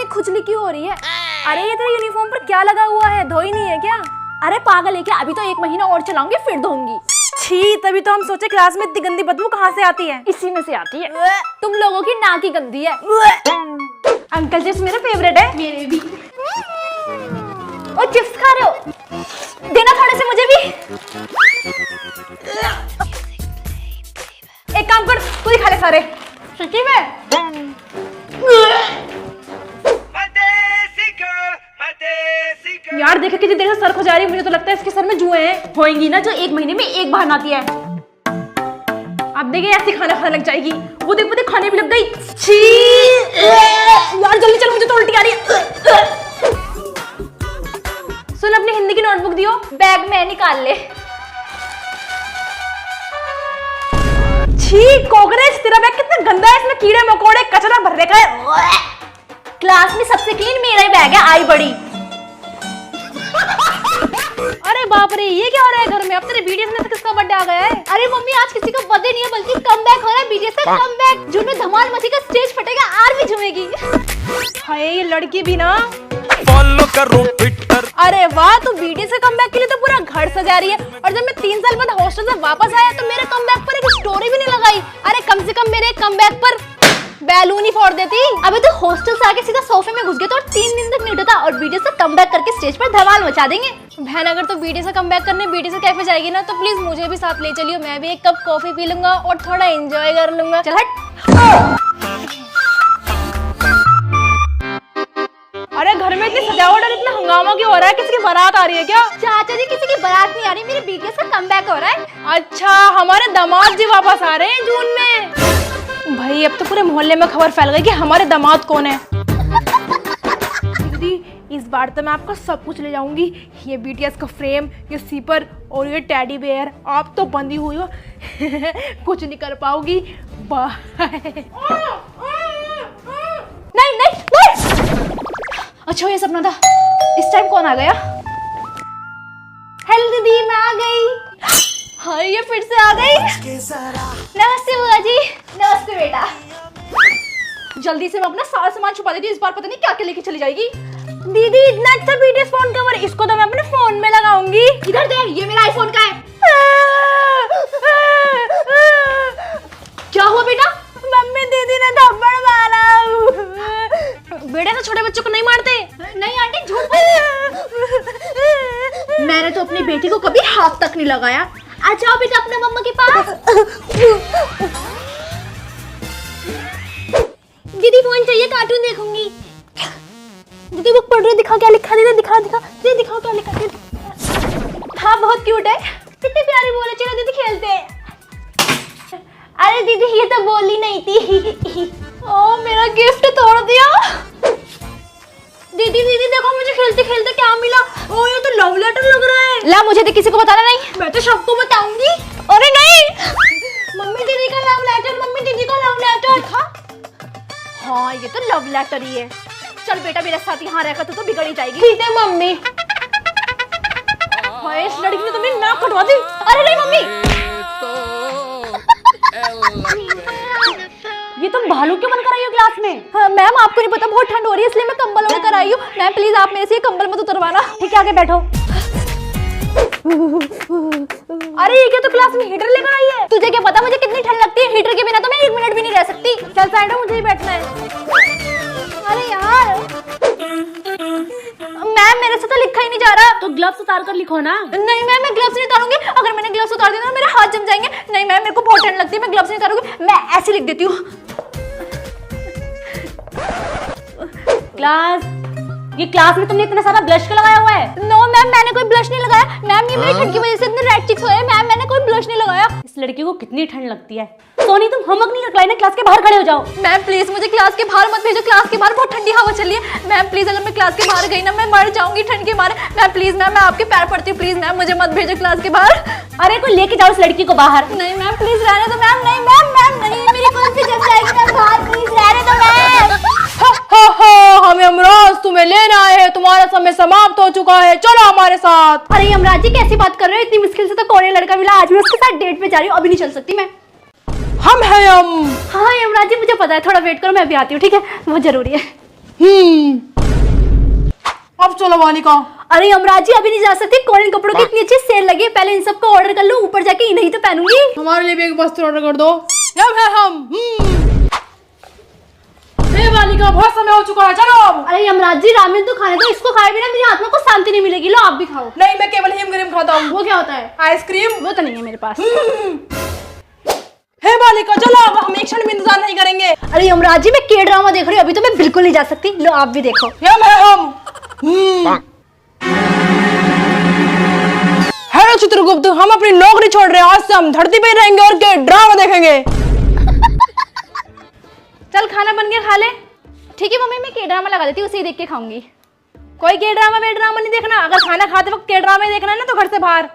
खुजली क्यों हो रही है? अरे ये तेरे यूनिफॉर्म पर क्या लगा हुआ है? धोई नहीं है क्या? अरे पागल है क्या? अभी तो 1 महीना और चलाऊंगी फिर धोऊंगी। छी, तभी तो हम सोचे क्लास में इतनी गंदी बदबू कहाँ से आती है? इसी में से आती है। तुम लोगों की नाक ही गंदी है। अंकल चिप्स मेरे फेवरेट है। मेरे भी। और चिप्स खा रहे हो? देना थोड़े से मुझे भी। एक काम कर, तू ही खा ले सारे। सच्ची में? यार देखे कितनी देर से सर खुजा रही है, मुझे तो लगता है इसके सर में जुएं हैं। होएंगी ना, जो 1 महीने में 1 बार नहाती है। अब देखिए ऐसे खाना खाने लग जाएगी। वो देख खाने भी लग गई। छी यार जल्दी चल, मुझे तो उल्टी आ रही है। सुन, अपनी हिंदी की नोटबुक दियो। बैग में निकाल ले। छी कॉकरोच, तेरा बैग कितना गंदा है, इसमें कीड़े मकोड़े कचरा भर रखा है। क्लास में सबसे क्लीन मेरा ही बैग है, आई बड़ी। अरे बाप रे, ये क्या हो रहा है घर में? अब तेरे बीटीएस में से किसका बर्थडे आ गया है? अरे मम्मी, आज किसी का बर्थडे नहीं है बल्कि कमबैक हो रहा है। बीटीएस का कमबैक, जिनमें धमाल मची का स्टेज फटेगा, आर्मी झूमेगी। हाय ये लड़की भी ना। फॉलो करो ट्विटर। अरे वाह, तू बीटीएस के कमबैक के लिए तो पूरा घर सजा रही है। और जब मैं 3 साल बाद हॉस्टल से वापस आया तो मेरे कमबैक पर एक स्टोरी भी नहीं लगाई। अरे कम से कम मेरे कमबैक पर बैलून ही फोड़ देती। अबे तो हॉस्टल से आके सीधा सोफे में घुस गया तो और 3 दिन तक नहीं उठा था। और बीटीएस से कमबैक करके स्टेज पर धमाल मचा देंगे। बहन अगर तो बीटीएस से कमबैक करने बीटीएस से कैफे जाएगी ना, तो प्लीज मुझे भी साथ ले चलियो। मैं भी 1 कप कॉफी पी लूंगा और थोड़ा एंजॉय कर लूंगा। चल हट। अरे घर में इतनी सजावट और इतना हंगामा क्यों हो रहा है? किसी की बारात आ रही है क्या? चाचा जी, किसी की बारात नहीं आ रही, मेरे बीटीएस का कमबैक हो रहा है। अच्छा, हमारे दामाद जी वापस आ रहे हैं जून में। भाई अब तो पूरे मोहल्ले में खबर फैल गई कि हमारे दामाद कौन है। दीदी, इस बार तो मैं आपका सब कुछ ले जाऊंगी। ये बीटीएस का फ्रेम, ये सीपर और ये टेडी बेयर। आप तो बंदी हुई हो। कुछ नहीं कर पाओगी। बाय। नहीं। अच्छा ये सपना था। इस टाइम कौन आ गया? हेलो दीदी, मैं आ गई। हाँ ये फिर से आ गई। नमस्ते बुआ जी। नमस्ते बेटा। जल्दी से मैं अपना सारा सामान छुपा देती हूँ, इस बार पता नहीं क्या क्या लेके चली जाएगी। दीदी इतना अच्छा बीटीएस फोन कवर, इसको तो मैं अपने फोन में लगाऊंगी। इधर दे, ये मेरा आईफोन का है। क्या हुआ बेटा? मम्मी दीदी ने थप्पड़ मारा। बेटे तो छोटे बच्चों को नहीं मारते। नहीं आंटी, झूठ। मैंने तो अपनी बेटी को कभी हाथ तक नहीं लगाया। आ जाओ बेटा अपने मम्मा के पास। दीदी फोन चाहिए, कार्टून देखूंगी। दीदी बुक पढ़ रही है, दिखा क्या लिखा। दीदी दिखा दीदी दिखाओ क्या लिखा। हाँ बहुत क्यूट है, कितनी प्यारी बोले। चलो दीदी खेलते हैं। अरे दीदी ये तो बोली नहीं थी। ओ मेरा गिफ्ट तोड़ दिया। दीदी देखो मुझे खेलते खेलते क्या मिला। ओ ये तो लव लेटर लग रहा है। ला मुझे तो किसी को बताना नहीं, मैं तो सबको बताऊंगी। अरे नहीं, मम्मी दीदी का लव लेटर, मम्मी दीदी का लव लेटर। हाँ ये तो लव लेटर ही है। चल बेटा मेरे साथ यहाँ रहकर तो बिगड़ ही जाएगी। ठीक है मम्मी। इस लड़की ने तो मेरी नाक कटवा दी। अरे नहीं मम्मी, ये तुम भालू क्यों बनकर आई हो क्लास में? हाँ, मैम आपको नहीं पता बहुत ठंड हो रही है इसलिए मैं कंबल ओढ़कर आई हूँ। मैम प्लीज आप मेरे से ये कंबल मत उतरवाना। ठीक है आगे बैठो। अरे ये क्या तो क्लास में हीटर लेकर आई है? तुझे क्या पता मुझे कितनी ठंड लगती है? हीटर के बिना तो मैं 1 मिनट भी नहीं रह सकती। चल साइड में, मुझे ही बैठना है। अरे यार मैम मेरे से तो लिखा ही नहीं जा रहा। तो ग्लव्स उतार कर लिखो ना। नहीं मैम मैं ग्लव्स नहीं उतारूंगी। अगर मैंने ग्लव्स उतार दिया ना मेरे हाथ जम जाएंगे। नहीं मैम मेरे को बहुत ठंड लगती है, मैं ग्लव्स नहीं उतारूंगी। मैं ऐसे लिख देती हूँ। ये क्लास में तुमने इतना सारा ब्लश क्यों लगाया हुआ है? नो मैम मैंने कोई ब्लश नहीं लगाया। मैम ये मेरी ठंड की वजह से इतने रेड चिक्स हुए हैं। मैम मैंने कोई ब्लश नहीं लगाया। इस लड़की को कितनी ठंड लगती है। सोनी तुम होमवर्क नहीं करवाई ना, क्लास के बाहर खड़े हो जाओ। मैम प्लीज मुझे क्लास के बाहर मत भेजो, क्लास के बाहर बहुत ठंडी हवा चल रही है। मैम प्लीज अगर मैं क्लास के बाहर गई ना मैं मर जाऊंगी ठंड के मारे। मैम प्लीज मैम मैं आपके पैर पड़ती हूँ, प्लीज मैम मुझे मत भेजो क्लास के बाहर। अरे कोई लेके जाओ इस लड़की को बाहर। नहीं मैम प्लीज रहने दो। मैम नहीं मैम नहीं, मेरी कुल्फी जम जाएगी। मैम बाहर प्लीज रहने दो मैम। हमें यमराज तुम्हें लेना है, तुम्हारा समय समाप्त हो चुका है, चलो हमारे साथ। अरे यमराज जी कैसी बात कर रहे हो? इतनी मुश्किल से तो कोने लड़का मिला, आज मैं उसके साथ डेट पे जा रही हूँ। अभी नहीं चल सकती मैं। हम हैं हम। हाँ यमराज जी मुझे पता है, थोड़ा वेट करो मैं अभी आती हूँ। ठीक है बहुत जरूरी है। अब चलो वालिका। अरे यमराज जी अभी नहीं जा सकती, कॉटन कपड़ों की इतनी अच्छी सेल लगी है, पहले इन सबको ऑर्डर कर लो, ऊपर जाके इन्हीं तो पहनूंगी। हमारे लिए भी एक वस्त्र ऑर्डर कर दो। अब है हम। हे वालिका बहुत समय हो चुका है, चलो अब। अरे यमराज जी रामेन तो खाने दो, इसको खाए बिना मेरी आत्मा को शांति नहीं मिलेगी, लो आप भी खाओ। नहीं, मैं केवल हिमग्रीम खाता हूँ। वो क्या होता है? आइसक्रीम। वो तो नहीं है मेरे पास। हे बालिका चलो अब, हम एक क्षण भी इंतजार नहीं करेंगे। अरे यमराज जी मैं के ड्रामा देख रही हूँ, अभी तो मैं बिल्कुल नहीं जा सकती, लो आप भी देखो। हम है हम। हेलो चित्रगुप्त, हम अपनी नौकरी छोड़ रहे हैं, आज से हम धरती पे ही रहेंगे और के ड्रामा देखेंगे। चल खाना बन गया, खा ले। ठीक है मम्मी, मैं के ड्रामा लगा देती हूँ, उसे ही देख के खाऊंगी। कोई के ड्रामा वे ड्रामा नहीं देखना, अगर खाना खाते वक्त के ड्रामा ही देखना है ना तो घर से बाहर।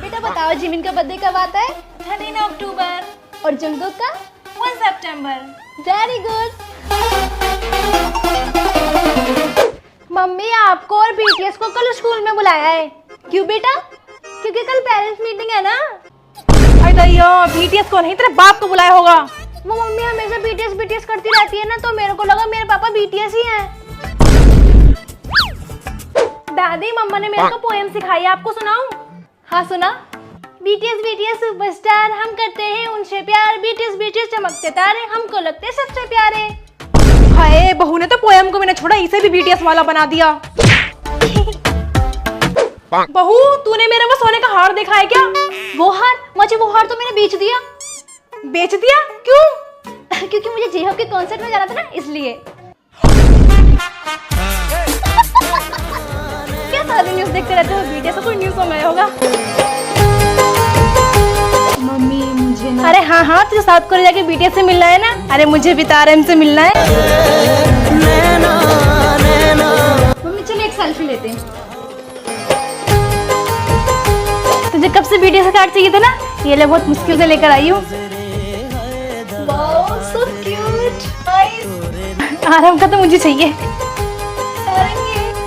बेटा बताओ जिमिन का बर्थडे कब आता है? 13 अक्टूबर। और जंगकुक का? 1 सितंबर। Very good. मम्मी आपको और बीटीएस को कल स्कूल में बुलाया है। क्यों बेटा? क्योंकि कल पेरेंट्स मीटिंग है ना। अरे दैया, बीटीएस को नहीं, तेरे बाप को बुलाया होगा। वो मम्मी हमेशा बीटीएस बीटीएस करती रहती है ना, तो मेरे को लगा मेरे पापा बीटीएस ही हैं। दादी मम्मा ने मेरे को पोएम सिखाई है, आपको सुनाऊं? हाँ सुना। बीटीएस बीटीएस सुपरस्टार, हम करते हैं उनसे प्यार, बीटीएस बीटीएस चमकते तारे, हमको लगते सबसे प्यारे। हाय, बहू ने तो पोएम को भी नहीं छोड़ा, इसे भी बीटीएस वाला बना दिया। बहू तूने मेरा वो सोने का हार देखा है क्या? वो हार? मुझे वो हार तो मैंने बेच दिया। बेच दिया? क्यों? क्योंकि मुझे जेहब के कॉन्सर्ट में जाना था ना, इसलिए। क्या सारी न्यूज़ देखते रहते हो? बीटीएस का कोई न्यूज़ तो मैं होगा। मम्मी मुझे ना। अरे हाँ हाँ, तुझे साउथ कोरिया के बीटीएस से मिलना है ना? अरे मुझे भी तारम से मिलना है। मम्मी चलो एक सेल्फी लेते हैं। तुझे कब से बीटीएस का कार्ड चाहिए था ना? ये ले बहुत मुश्किल से लेकर आई हूँ। Wow so cute. आराम का तो मुझे चाहिए।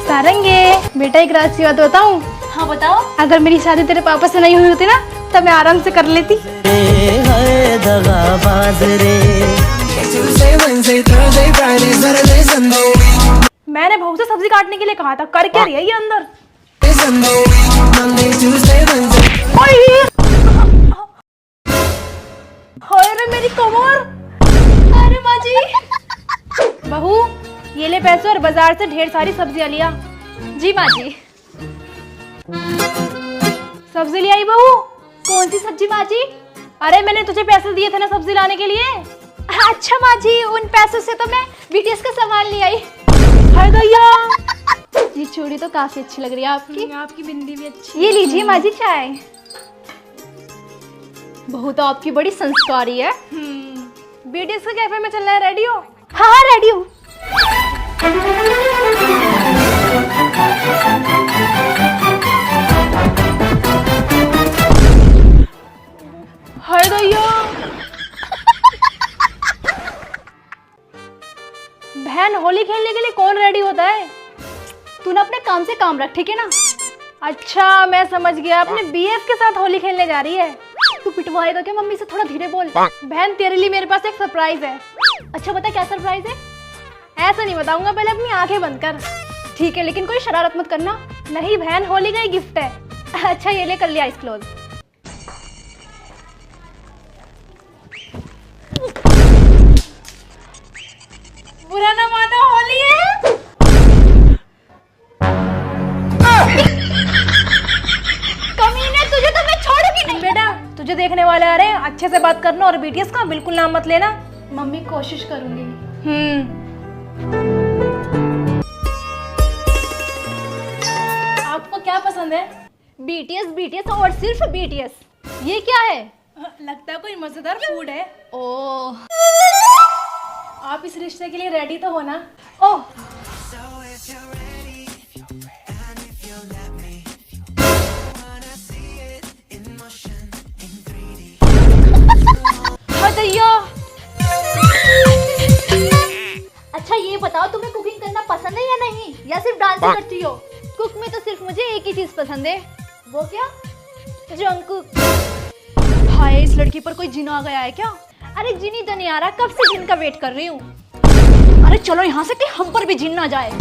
सारंगे बेटा, एक रात की बात बताऊं? हाँ बताओ। अगर मेरी शादी तेरे पापा से नहीं हुई होती ना, तब मैं आराम से कर लेती। मैंने बहू से सब्जी काटने के लिए कहा था, कर क्या रही है ये अंदर? अरे मेरी कमर। अरे माँ जी। बहू ये ले पैसे और बाजार से ढेर सारी सब्जियां लिया। जी माँ जी। सब्जी ले आई बहू? कौन सी सब्जी माँ जी? अरे मैंने तुझे पैसे दिए थे ना सब्जी लाने के लिए। अच्छा माँ जी, उन पैसों से तो मैं बीटीएस का सामान ले आई। हाय दैया, ये चूड़ी तो काफी अच्छी लग रही है आपकी। आपकी बिंदी भी अच्छी। ये लीजिए माँ जी चाय। बहू तो आपकी बड़ी संस्कारी है। बीटीएस के कैफे में चलना है, रेडी हो? हाँ हाँ रेडी हूँ। हाय दैया, बहन होली खेलने के लिए कौन रेडी होता है? तू ना अपने काम से काम रख, ठीक है ना? अच्छा मैं समझ गया, अपने बीएफ के साथ होली खेलने जा रही है। तू पिटवाएगा क्या? मम्मी से थोड़ा धीरे बोल। बहन तेरे लिए मेरे पास एक सरप्राइज है। अच्छा बता क्या सरप्राइज है? ऐसा नहीं बताऊंगा, पहले अपनी आंखें बंद कर। ठीक है, लेकिन कोई शरारत मत करना। नहीं बहन, होली का ही गिफ्ट है। अच्छा ये ले, कर लिया आइस क्लोज। बुरा ना मानो, होली है। कमीने, तुझे तो मैं छोड़ूंगी नहीं। बेटा तुझे देखने वाले आ रहे हैं, अच्छे से बात करना और बीटीएस का बिल्कुल नाम मत लेना। मम्मी कोशिश करूंगी। आपको क्या पसंद है? बीटीएस बीटीएस और सिर्फ बीटीएस। ये क्या है? लगता है कोई मजेदार फूड है। ओह, आप इस रिश्ते के लिए रेडी तो हो ना? ओह दैया। अच्छा ये बताओ तुम्हें कुकिंग करना पसंद है या नहीं, या सिर्फ डांस करती हो? कुक में तो सिर्फ मुझे एक ही चीज पसंद है। वो क्या? जंकुक। हाय, इस लड़की पर कोई जिन आ गया है क्या? अरे जिन तो नहीं आ रहा, कब से जिन का वेट कर रही हूँ। अरे चलो यहाँ से कि हम पर भी जिन ना जाए।